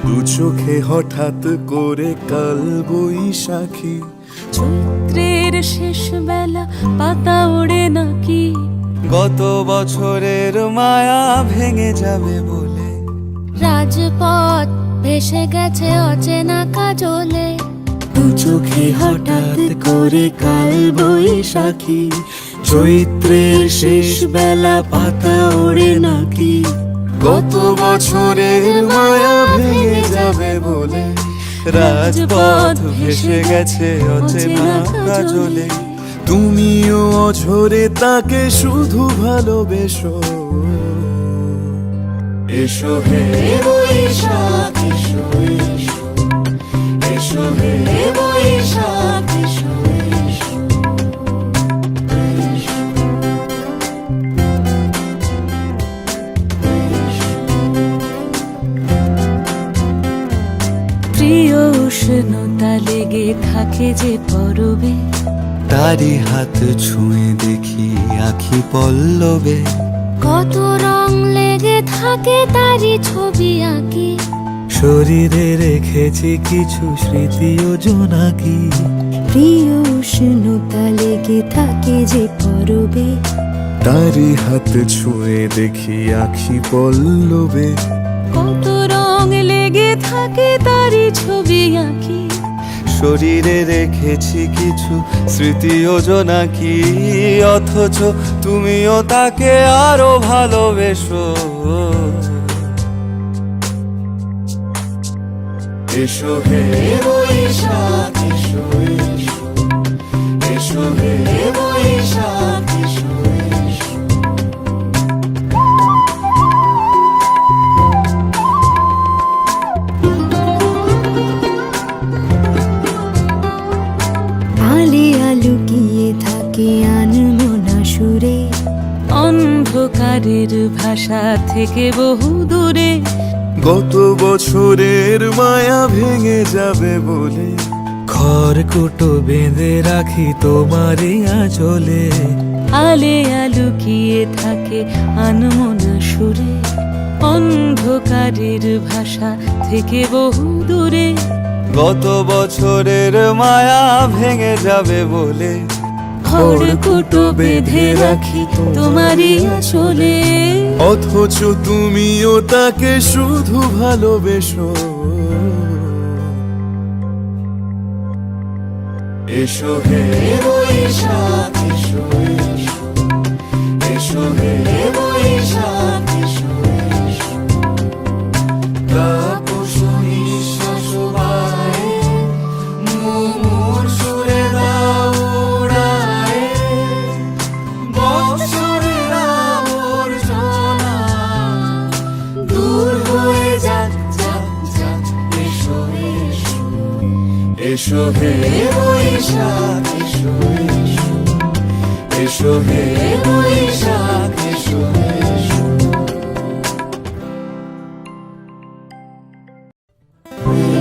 দু চোখে হঠাৎ করে কাল বৈশাখী, চৈত্রের শেষ বেলা পাতা ওড়ে নাকি, গত বছরের মায়া ভেঙে যাবে বলে, রাজপথ ভেসে গেছে অচেনা কাজলে। দু চোখে হঠাৎ করে কাল বৈশাখী, চৈত্রের শেষ বেলা পাতা ওড়ে নাকি, গত বছরের মায়া ভেঙে যাবে বলে, রাজপথ ভেসে গেছে অচেনা কাজলে। তুমিও অঝরে তাকে শুধু ভালোবেসো, এসো হে বৈশাখ এসো এসো, এসো হে বৈশাখ এসো এসো, এসো। প্রিয় উষ্ণতা লেগে থাকে যে পরবে, তারি হাত ছুঁয়ে দেখি আখি পল্লবে, কত রং লেগে থাকে তারই ছবি আঁকি, শরীরে রেখেছি কিছু স্মৃতি ও জোনাকি। প্রিয় উষ্ণতা লেগে থাকে যে পরবে, তারি হাত ছুঁয়ে দেখি আখি পল্লবে, কত রং লেগে থাকে তারই ছবি আঁকি, শরীরে রেখেছি কিছু স্মৃতি ও জোনাকি। অথচ তুমিও তাকে আরো ভালোবেসো, এসো হে বৈশাখ এসো এসো, এসো হে বৈশাখ এসো এসো। আলিয়া লুকিয়ে থাকে আনমনা সুরে, অন্ধকারের ভাষা থেকে বহু দূরে, গত বছরের মায়া ভেঙে যাবে বলে, খড়কুটো বেঁধে রাখি তোমারই আঁচলে। আলিয়া লুকিয়ে থাকে আনমনা সুরে, অন্ধকারের ভাষা থেকে বহু দূরে, গত বছরের মায়া ভেঙে যাবে বলে, খড়কুটো বেঁধে রাখি তোমারই আঁচলে। অথচ তুমিও তাকে শুধু ভালোবেসো, এসো হে বৈশাখ এসো এসো, এসো হে বৈশাখ এসো এসো। তাপস নিঃশ্বাস বায়ে, মুমুর সুরে দাও উড়ায়ে, বৎসরের আবর্জনা দূর হয়ে যাক যাক যাক, এসো এসো, এসো হে বৈশাখ এসো এসো, এসো হে বৈশাখ এসো এসো।